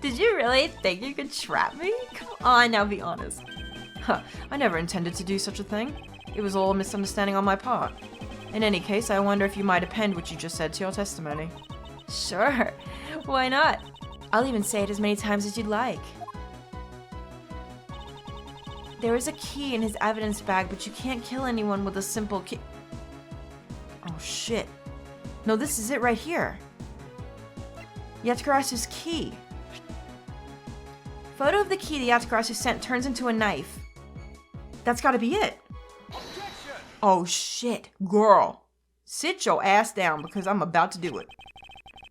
Did you really think you could trap me? Come on, now be honest. Huh, I never intended to do such a thing. It was all a misunderstanding on my part. In any case, I wonder if you might append what you just said to your testimony. Sure, why not? I'll even say it as many times as you'd like. There was a key in his evidence bag, but you can't kill anyone with a simple key. Oh shit. No, this is it right here. Yatagarasu's key. Photo of the key the Yatagarasu sent turns into a knife. That's gotta be it. Oh shit, girl. Sit your ass down because I'm about to do it.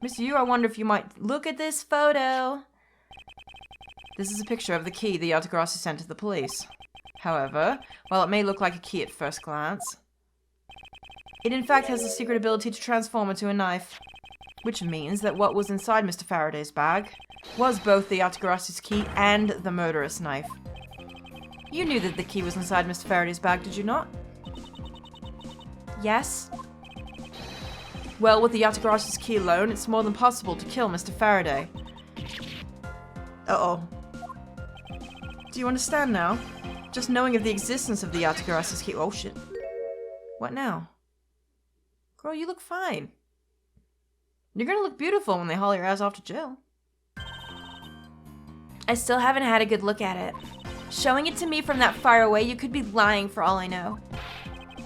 Miss Yu, I wonder if you might look at this photo. This is a picture of the key the Yatagarasu sent to the police. However, while it may look like a key at first glance, it in fact has the secret ability to transform into a knife. Which means that what was inside Mr. Faraday's bag was both the Yatagarasu's key and the murderous knife. You knew that the key was inside Mr. Faraday's bag, did you not? Yes. Well, with the Yatagarasu's key alone, it's more than possible to kill Mr. Faraday. Uh-oh. Do you understand now? Just knowing of the existence of the Yatagarasu's key— oh shit. What now? Girl, you look fine. You're gonna look beautiful when they haul your ass off to jail. I still haven't had a good look at it. Showing it to me from that far away, you could be lying for all I know.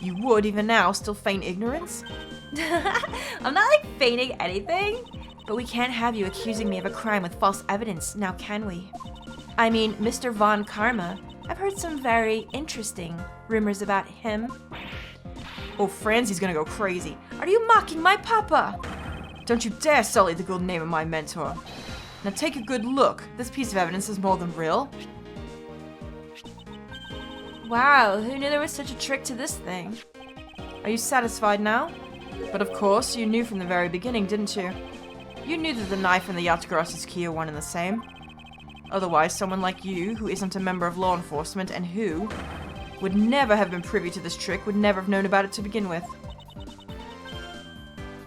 You would, even now, still feign ignorance? I'm not like feigning anything. But we can't have you accusing me of a crime with false evidence, now can we? I mean, Mr. Von Karma, I've heard some very interesting rumors about him. Oh, Franzie's gonna go crazy. Are you mocking my papa? Don't you dare sully the good name of my mentor. Now take a good look. This piece of evidence is more than real. Wow, who knew there was such a trick to this thing? Are you satisfied now? But of course, you knew from the very beginning, didn't you? You knew that the knife and the Yatagarasu's key are one and the same. Otherwise, someone like you, who isn't a member of law enforcement and who would never have been privy to this trick, would never have known about it to begin with.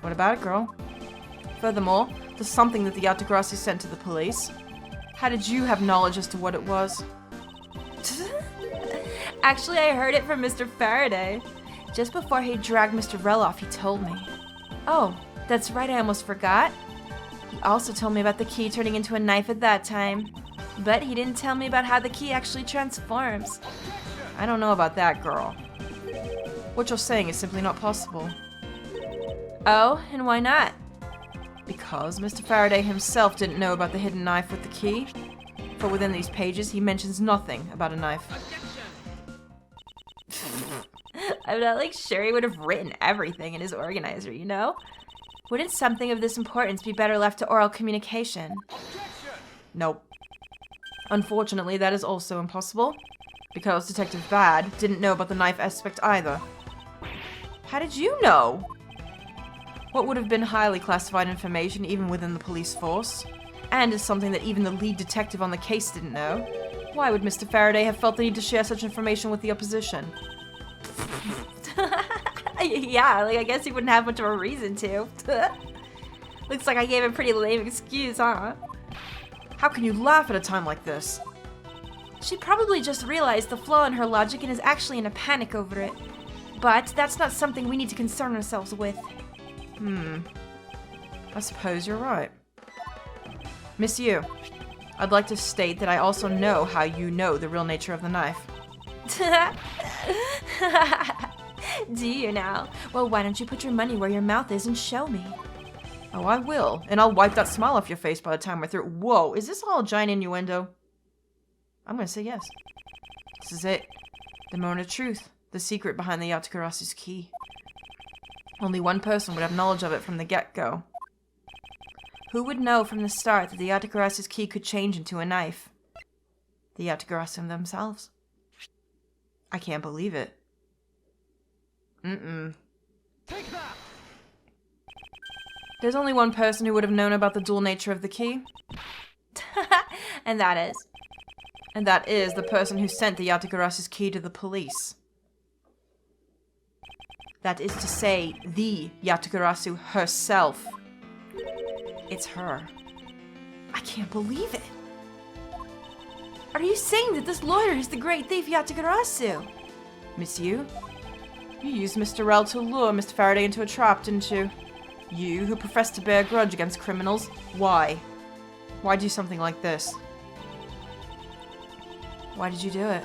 What about it, girl? Furthermore, there's something that the Yatagarasu sent to the police. How did you have knowledge as to what it was? Actually, I heard it from Mr. Faraday. Just before he dragged Mr. Rell off, he told me. Oh, that's right, I almost forgot. He also told me about the key turning into a knife at that time. But he didn't tell me about how the key actually transforms. I don't know about that, girl. What you're saying is simply not possible. Oh, and why not? Because Mr. Faraday himself didn't know about the hidden knife with the key. For within these pages, he mentions nothing about a knife. I'm not like sure he would have written everything in his organizer, you know? Wouldn't something of this importance be better left to oral communication? Nope. Unfortunately, that is also impossible, because Detective Bad didn't know about the knife aspect either. How did you know? What would have been highly classified information even within the police force, and is something that even the lead detective on the case didn't know. Why would Mr. Faraday have felt the need to share such information with the opposition? Yeah, like I guess he wouldn't have much of a reason to. Looks like I gave a pretty lame excuse, huh? How can you laugh at a time like this? She probably just realized the flaw in her logic and is actually in a panic over it. But that's not something we need to concern ourselves with. I suppose you're right. Miss Yu, I'd like to state that I also know how you know the real nature of the knife. Do you now? Well, why don't you put your money where your mouth is and show me? Oh, I will, and I'll wipe that smile off your face by the time we're through. Whoa, is this all a giant innuendo? I'm gonna say yes. This is it. The moment of truth. The secret behind the Yatagarasu's key. Only one person would have knowledge of it from the get-go. Who would know from the start that the Yatagarasu's key could change into a knife? The Yatagarasu themselves. I can't believe it. Take that! There's only one person who would have known about the dual nature of the key. And that is? And that is the person who sent the Yatagarasu's key to the police. That is to say, the Yatagarasu herself. It's her. can't believe it. Are you saying that this lawyer is the great thief Yatagarasu? Miss you? You used Mr. Rel to lure Mr. Faraday into a trap, didn't you? You, who professed to bear a grudge against criminals. Why? Why do something like this? Why did you do it?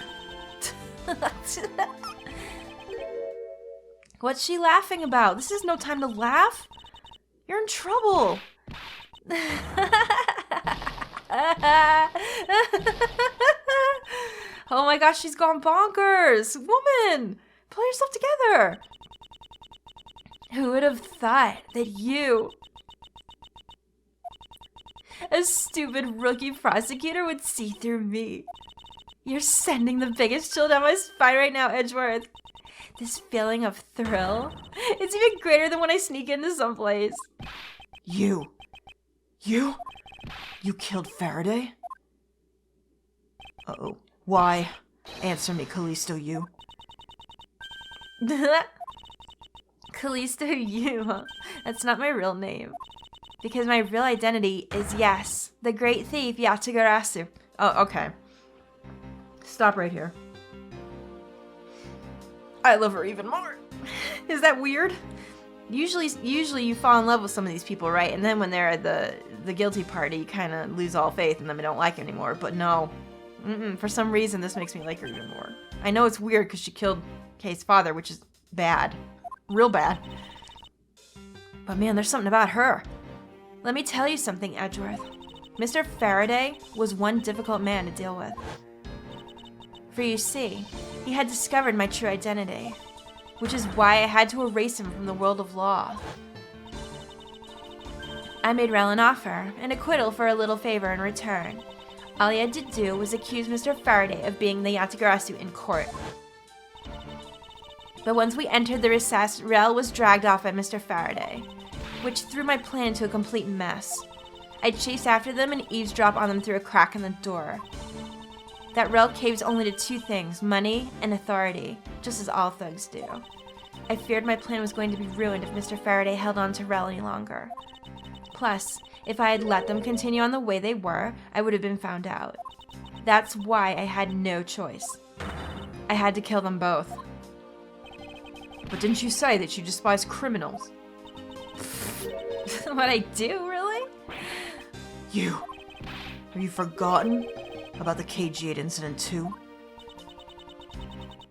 What's she laughing about? This is no time to laugh. You're in trouble. Oh my gosh, she's gone bonkers. Woman, pull yourself together. Who would have thought that you, a stupid rookie prosecutor, would see through me? You're sending the biggest chill down my spine right now, Edgeworth. This feeling of thrill, it's even greater than when I sneak into someplace. You killed Faraday? Uh-oh. Why? Answer me, Callisto, you. Callisto Yu, huh? That's not my real name. Because my real identity is, yes, the great thief Yatagarasu. Oh, okay. Stop right here. I love her even more. Is that weird? Usually you fall in love with some of these people, right? And then when they're at the guilty party, you kind of lose all faith in them and don't like them anymore. But no. For some reason, this makes me like her even more. I know it's weird because she killed Kay's father, which is bad. Real bad. But man, there's something about her. Let me tell you something, Edgeworth. Mr. Faraday was one difficult man to deal with. For you see, he had discovered my true identity, which is why I had to erase him from the world of law. I made Rel an offer, an acquittal for a little favor in return. All he had to do was accuse Mr. Faraday of being the Yatagarasu in court. But once we entered the recess, Rel was dragged off by Mr. Faraday, which threw my plan into a complete mess. I chased after them and eavesdropped on them through a crack in the door. That Rel caves only to two things, money and authority, just as all thugs do. I feared my plan was going to be ruined if Mr. Faraday held on to Rel any longer. Plus, if I had let them continue on the way they were, I would have been found out. That's why I had no choice. I had to kill them both. But didn't you say that you despise criminals? What I do, really? You. Have you forgotten about the KG8 incident too?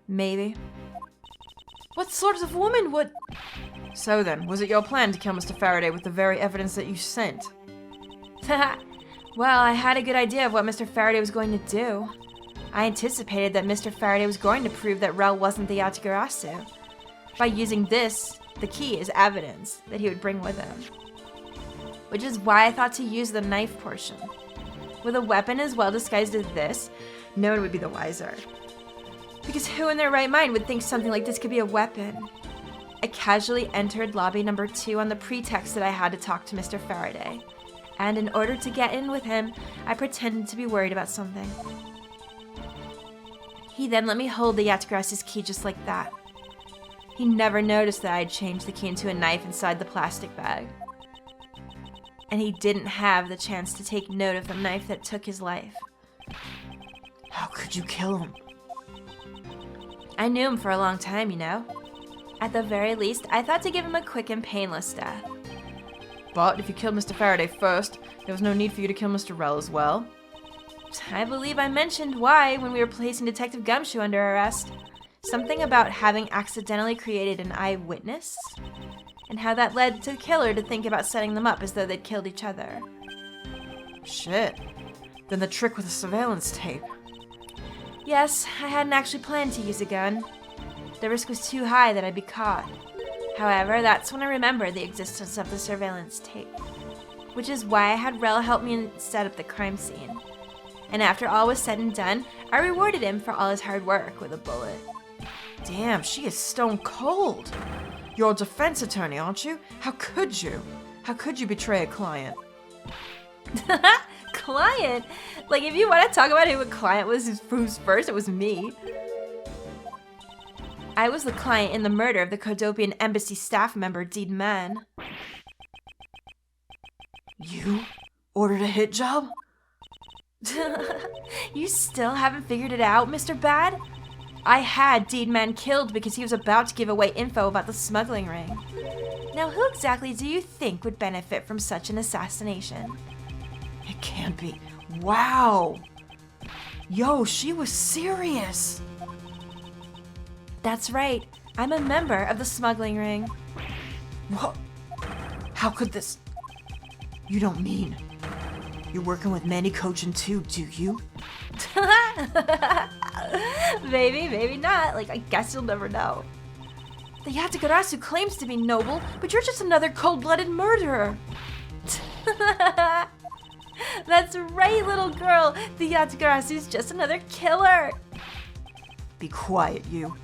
Maybe. What sort of woman would... So then, was it your plan to kill Mr. Faraday with the very evidence that you sent? Well, I had a good idea of what Mr. Faraday was going to do. I anticipated that Mr. Faraday was going to prove that Rel wasn't the Yatagarasu by using this, the key, as evidence that he would bring with him. Which is why I thought to use the knife portion. With a weapon as well disguised as this, no one would be the wiser. Because who in their right mind would think something like this could be a weapon? I casually entered lobby number 2 on the pretext that I had to talk to Mr. Faraday. And in order to get in with him, I pretended to be worried about something. He then let me hold the Yatagarasu's key just like that. He never noticed that I had changed the key into a knife inside the plastic bag. And he didn't have the chance to take note of the knife that took his life. How could you kill him? I knew him for a long time, you know. At the very least, I thought to give him a quick and painless death. But if you killed Mr. Faraday first, there was no need for you to kill Mr. Rel as well. I believe I mentioned why when we were placing Detective Gumshoe under arrest. Something about having accidentally created an eyewitness, and how that led to the killer to think about setting them up as though they'd killed each other. Shit. Then the trick with the surveillance tape. Yes, I hadn't actually planned to use a gun. The risk was too high that I'd be caught. However, that's when I remembered the existence of the surveillance tape, which is why I had Rel help me set up the crime scene. And after all was said and done, I rewarded him for all his hard work with a bullet. Damn, she is stone cold. You're a defense attorney, aren't you? How could you? How could you betray a client? Client? Like, if you want to talk about who a client was, who's first, it was me. I was the client in the murder of the Cordopian embassy staff member, Deed Man. You ordered a hit job? You still haven't figured it out, Mr. Bad? I had Deed Man killed because he was about to give away info about the smuggling ring. Now, who exactly do you think would benefit from such an assassination? It can't be. Wow. Yo, she was serious. That's right. I'm a member of the smuggling ring. What? How could this? You don't mean you're working with Manny Kojin too, do you? Maybe not. Like, I guess you'll never know. The Yatagarasu claims to be noble, but you're just another cold-blooded murderer. That's right, little girl. The Yatagarasu's just another killer. Be quiet, you.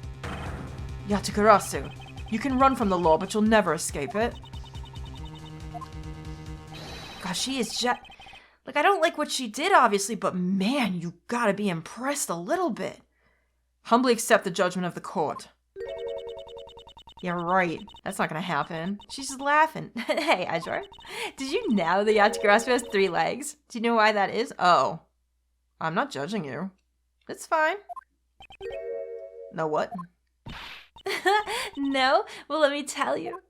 Yatagarasu, you can run from the law, but you'll never escape it. Gosh, she is just... Like, I don't like what she did, obviously, but man, you gotta be impressed a little bit. Humbly accept the judgment of the court. Yeah, right. That's not gonna happen. She's just laughing. Hey, Edgeworth, did you know the Yatagarasu has 3 legs? Do you know why that is? Oh. I'm not judging you. It's fine. No what? No? Well, let me tell you.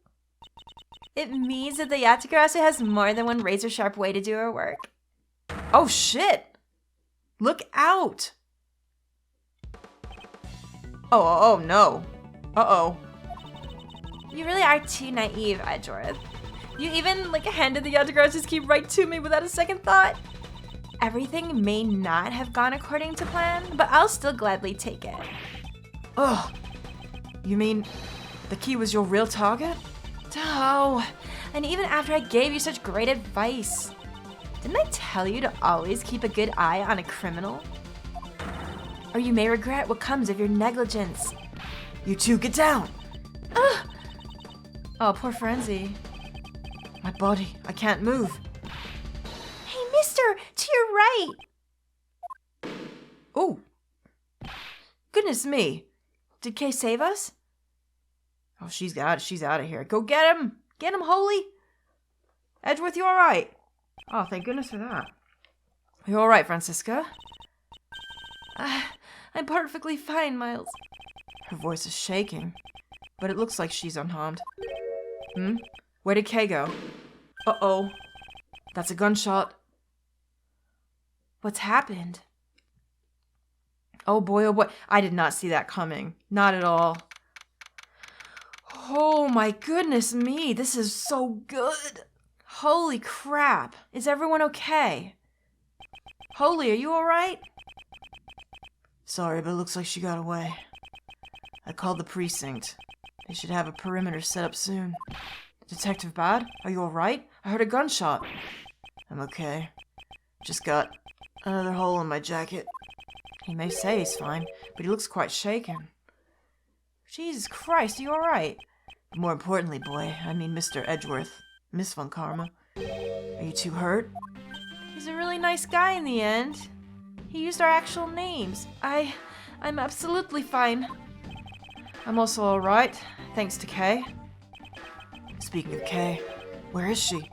It means that the Yatagarasu has more than one razor-sharp way to do her work. Oh, shit! Look out! Oh, no. Uh-oh. You really are too naive, Edgeworth. You even, handed the Yatagarasu's key right to me without a second thought. Everything may not have gone according to plan, but I'll still gladly take it. Ugh. You mean the key was your real target? Oh, and even after I gave you such great advice. Didn't I tell you to always keep a good eye on a criminal? Or you may regret what comes of your negligence. You two, get down! Ugh. Oh, poor Frenzy. My body, I can't move. Hey, mister, to your right! Oh! Goodness me! Did Kay save us? Oh, she's out of here. Go get him! Get him, Holy! Edgeworth, you alright? Oh, thank goodness for that. You alright, Francisca? I'm perfectly fine, Miles. Her voice is shaking, but it looks like she's unharmed. Where did Kay go? Uh-oh. That's a gunshot. What's happened? Oh boy, I did not see that coming. Not at all. Oh my goodness me, this is so good. Holy crap. Is everyone okay? Holy, are you alright? Sorry, but it looks like she got away. I called the precinct. They should have a perimeter set up soon. Detective Bad, are you alright? I heard a gunshot. I'm okay. Just got another hole in my jacket. He may say he's fine, but he looks quite shaken. Jesus Christ, are you alright? But more importantly, boy, I mean Mr. Edgeworth, Miss Von Karma. Are you too hurt? He's a really nice guy in the end. He used our actual names. I'm absolutely fine. I'm also alright, thanks to Kay. Speaking of Kay, where is she?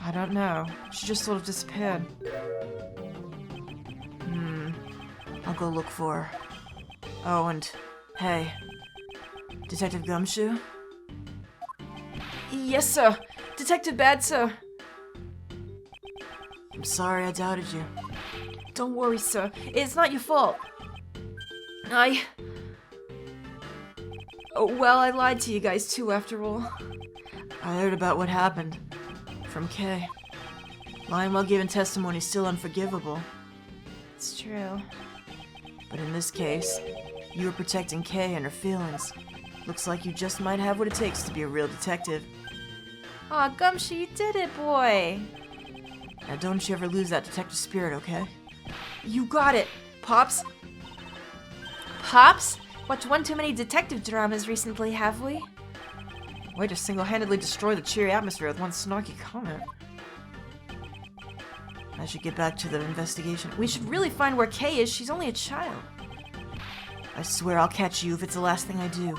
I don't know. She just sort of disappeared. I'll go look for her. Oh, and hey, Detective Gumshoe? Yes, sir. Detective Bad, sir. I'm sorry I doubted you. Don't worry, sir. It's not your fault. I lied to you guys too, after all. I heard about what happened. From Kay. Lying while giving testimony is still unforgivable. It's true. But in this case, you were protecting Kay and her feelings. Looks like you just might have what it takes to be a real detective. Aw, Gumshoe, you did it, boy. Now don't you ever lose that detective spirit, okay? You got it, Pops. Pops? Watched one too many detective dramas recently, have we? Way to single-handedly destroy the cheery atmosphere with one snarky comment. I should get back to the investigation. We should really find where Kay is. She's only a child. I swear I'll catch you if it's the last thing I do.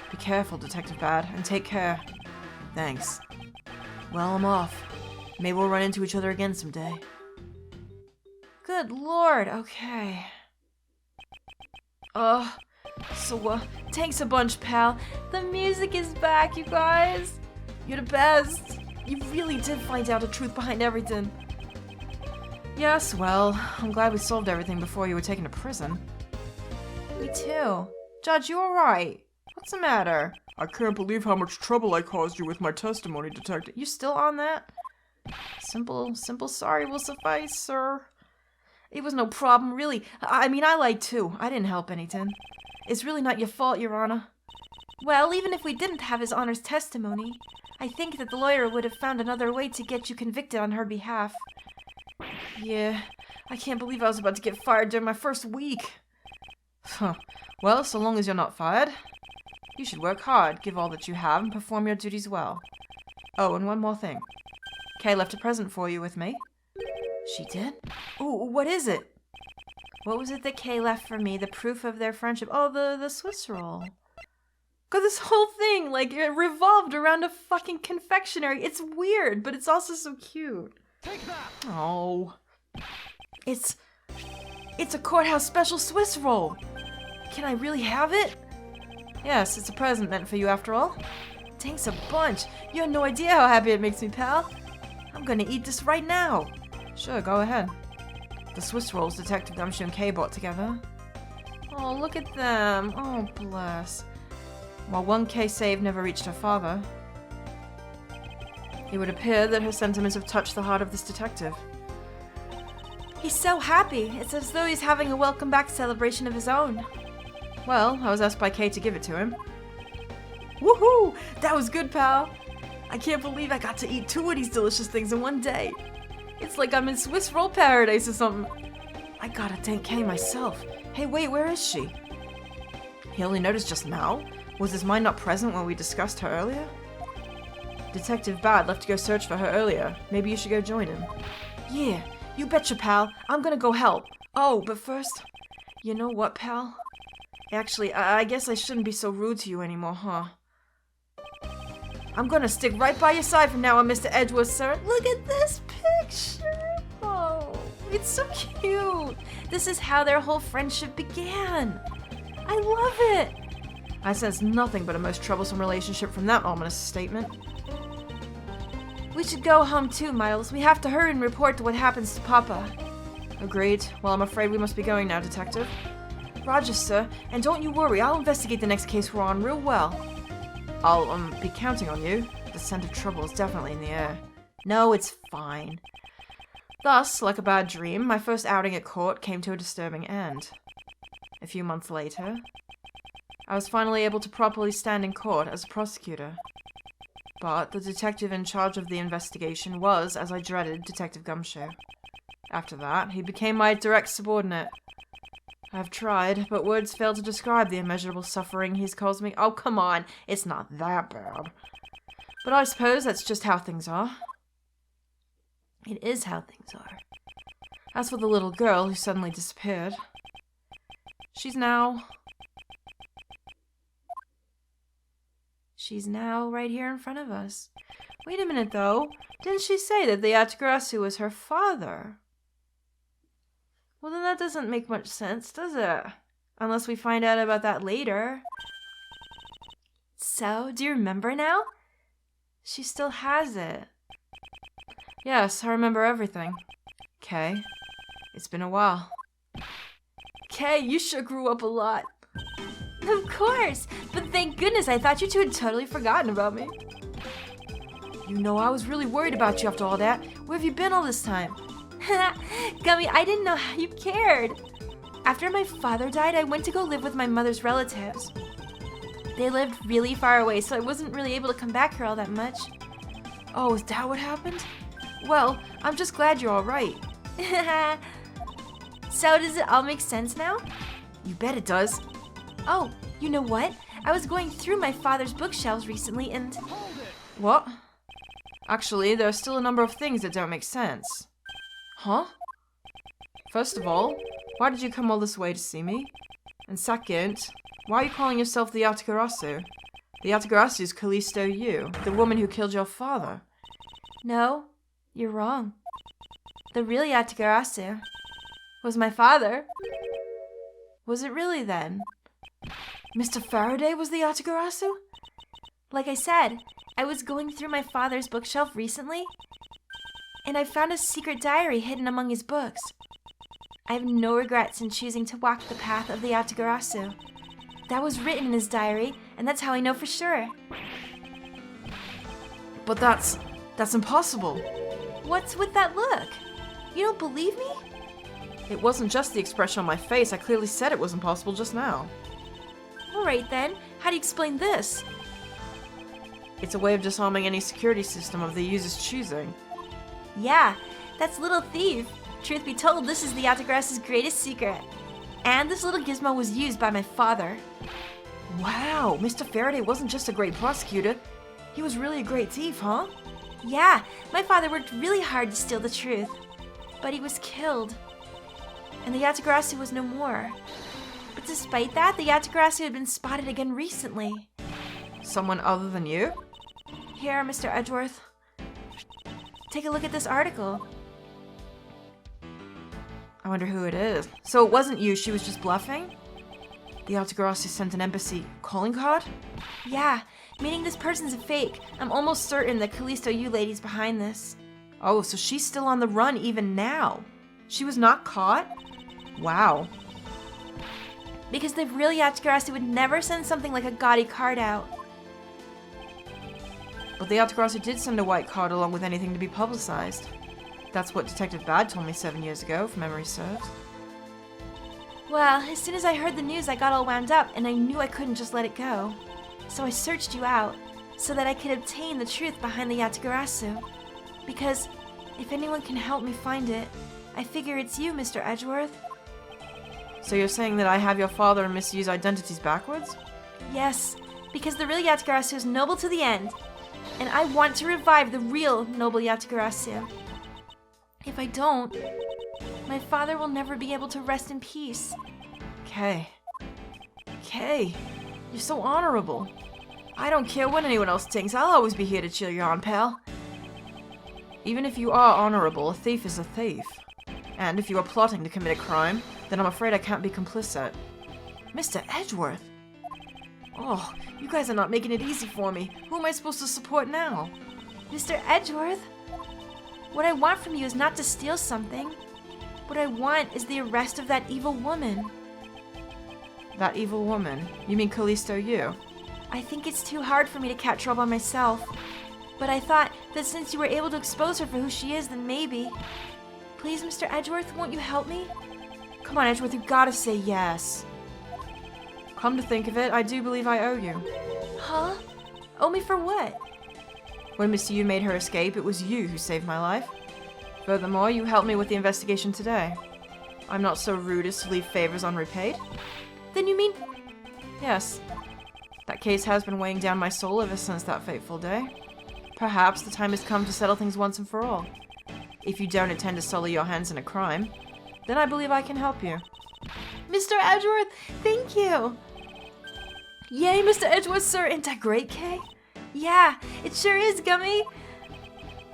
Be careful, Detective Bad, and take care. Thanks. Well, I'm off. Maybe we'll run into each other again someday. Good lord, okay. Thanks a bunch, pal. The music is back, you guys. You're the best. You really did find out the truth behind everything. Yes, well, I'm glad we solved everything before you were taken to prison. Me too. Judge, you alright? What's the matter? I can't believe how much trouble I caused you with my testimony, Detective. You still on that? Simple sorry will suffice, sir. It was no problem, really. I mean, I lied too. I didn't help anything. It's really not your fault, Your Honor. Well, even if we didn't have His Honor's testimony, I think that the lawyer would have found another way to get you convicted on her behalf. Yeah, I can't believe I was about to get fired during my first week. Huh. Well, so long as you're not fired, you should work hard, give all that you have, and perform your duties well. Oh, and one more thing. Kay left a present for you with me. She did? Ooh, what is it? What was it that Kay left for me? The proof of their friendship? Oh, the Swiss roll. God, this whole thing, like, it revolved around a fucking confectionery. It's weird, but it's also so cute. Take that! Oh. It's a courthouse special Swiss roll. Can I really have it? Yes, it's a present meant for you after all. Thanks a bunch. You have no idea how happy it makes me, pal. I'm gonna eat this right now. Sure, go ahead. The Swiss rolls Detective Gumshoe and Kay bought together. Oh, look at them. Oh, bless. While one Kay saved never reached her father, it would appear that her sentiments have touched the heart of this detective. He's so happy. It's as though he's having a welcome back celebration of his own. Well, I was asked by Kay to give it to him. Woohoo! That was good, pal. I can't believe I got to eat 2 of these delicious things in one day. It's like I'm in Swiss roll paradise or something. I gotta thank Kay myself. Hey, wait, where is she? He only noticed just now? Was his mind not present when we discussed her earlier? Detective Bad left to go search for her earlier. Maybe you should go join him. Yeah, you betcha, pal. I'm gonna go help. Oh, but first... You know what, pal? Actually, I guess I shouldn't be so rude to you anymore, huh? I'm gonna stick right by your side from now on, Mr. Edgeworth, sir. Look at this picture! Oh, it's so cute! This is how their whole friendship began. I love it! I sense nothing but a most troublesome relationship from that ominous statement. We should go home too, Miles. We have to hurry and report what happens to Papa. Agreed. Well, I'm afraid we must be going now, Detective. Roger, sir. And don't you worry, I'll investigate the next case we're on real well. I'll, be counting on you. The scent of trouble is definitely in the air. No, it's fine. Thus, like a bad dream, my first outing at court came to a disturbing end. A few months later, I was finally able to properly stand in court as a prosecutor. But the detective in charge of the investigation was, as I dreaded, Detective Gumshoe. After that, he became my direct subordinate. I've tried, but words fail to describe the immeasurable suffering he's caused me. Oh, come on, it's not that bad. But I suppose that's just how things are. It is how things are. As for the little girl who suddenly disappeared, she's now right here in front of us. Wait a minute, though. Didn't she say that the Yatagarasu was her father? Well, then that doesn't make much sense, does it? Unless we find out about that later. So, do you remember now? She still has it. Yes, I remember everything. Kay, it's been a while. Kay, you sure grew up a lot. Of course, but thank goodness I thought you two had totally forgotten about me. You know, I was really worried about you after all that. Where have you been all this time? Gummy, I didn't know how you cared. After my father died, I went to go live with my mother's relatives. They lived really far away, so I wasn't really able to come back here all that much. Oh, is that what happened? Well, I'm just glad you're all right. So does it all make sense now? You bet it does. Oh, you know what? I was going through my father's bookshelves recently and... What? Actually, there are still a number of things that don't make sense. Huh? First of all, why did you come all this way to see me? And second, why are you calling yourself the Yatagarasu? The Yatagarasu is Callisto Yu, the woman who killed your father. No, You're wrong. The real Yatagarasu was my father. Was it really then? Mr. Faraday was the Yatagarasu? Like I said, I was going through my father's bookshelf recently, and I found a secret diary hidden among his books. I have no regrets in choosing to walk the path of the Yatagarasu. That was written in his diary, and that's how I know for sure. But that's impossible. What's with that look? You don't believe me? It wasn't just the expression on my face. I clearly said it was impossible just now. Alright then, how do you explain this? It's a way of disarming any security system of the user's choosing. Yeah, that's Little Thief. Truth be told, this is the Yatagarasu's greatest secret. And this little gizmo was used by my father. Wow, Mr. Faraday wasn't just a great prosecutor. He was really a great thief, huh? Yeah, my father worked really hard to steal the truth. But he was killed. And the Yatagarasu was no more. But despite that, the Yatagarasu had been spotted again recently. Someone other than you? Here, Mr. Edgeworth. Take a look at this article. I wonder who it is. So it wasn't you, she was just bluffing? The Yatagarasu sent an embassy calling card? Yeah, meaning this person's a fake. I'm almost certain that Callisto you lady's behind this. Oh, so she's still on the run even now. She was not caught? Wow. Because the real Yatagarasu would never send something like a gaudy card out. But the Yatagarasu did send a white card along with anything to be publicized. That's what Detective Bad told me 7 years ago, if memory serves. Well, as soon as I heard the news, I got all wound up, and I knew I couldn't just let it go. So I searched you out, so that I could obtain the truth behind the Yatagarasu. Because if anyone can help me find it, I figure it's you, Mr. Edgeworth. So you're saying that I have your father and Miss Yu's identities backwards? Yes, because the real Yatagarasu is noble to the end, and I want to revive the real noble Yatagarasu. If I don't, my father will never be able to rest in peace. Kay, you're so honorable. I don't care what anyone else thinks, I'll always be here to cheer you on, pal. Even if you are honorable, a thief is a thief. And if you are plotting to commit a crime, then I'm afraid I can't be complicit. Mr. Edgeworth! Oh, you guys are not making it easy for me. Who am I supposed to support now? Mr. Edgeworth, what I want from you is not to steal something. What I want is the arrest of that evil woman. That evil woman? You mean Callisto Yu? I think it's too hard for me to catch her all by myself. But I thought that since you were able to expose her for who she is, then maybe. Please, Mr. Edgeworth, won't you help me? Come on, Edgeworth, you gotta say yes. Come to think of it, I do believe I owe you. Huh? Owe me for what? When Miss Yu made her escape, it was you who saved my life. Furthermore, you helped me with the investigation today. I'm not so rude as to leave favors unrepaid. Then you mean... Yes. That case has been weighing down my soul ever since that fateful day. Perhaps the time has come to settle things once and for all. If you don't intend to sully your hands in a crime, then I believe I can help you. Mr. Edgeworth, thank you! Yay, Mr. Edgeworth, sir, ain't that great, Kay? Yeah, it sure is, Gummy!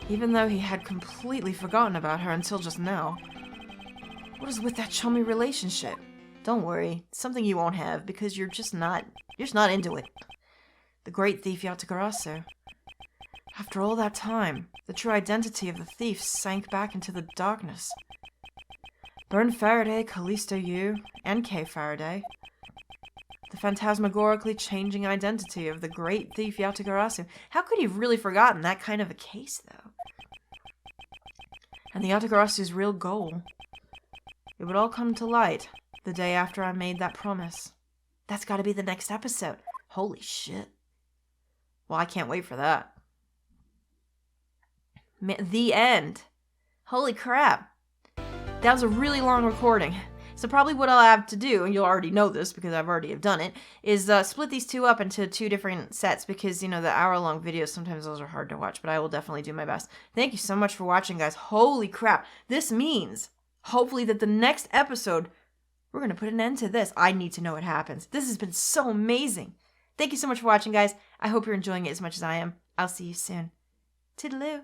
Even though he had completely forgotten about her until just now. What is with that chummy relationship? Don't worry, it's something you won't have because you're just not into it. The great thief Yatagarasu. After all that time, the true identity of the thief sank back into the darkness. Bern Faraday, Callisto Yu, and Kay Faraday. The phantasmagorically changing identity of the great thief Yatagarasu. How could he have really forgotten that kind of a case, though? And the Yatagarasu's real goal. It would all come to light the day after I made that promise. That's gotta be the next episode. Holy shit. Well, I can't wait for that. The end. Holy crap. That was a really long recording. So probably what I'll have to do, and you'll already know this because I've already have done it, is split these two up into two different sets because, you know, the hour-long videos, sometimes those are hard to watch, but I will definitely do my best. Thank you so much for watching, guys. Holy crap. This means, hopefully, that the next episode, we're going to put an end to this. I need to know what happens. This has been so amazing. Thank you so much for watching, guys. I hope you're enjoying it as much as I am. I'll see you soon. Toodaloo.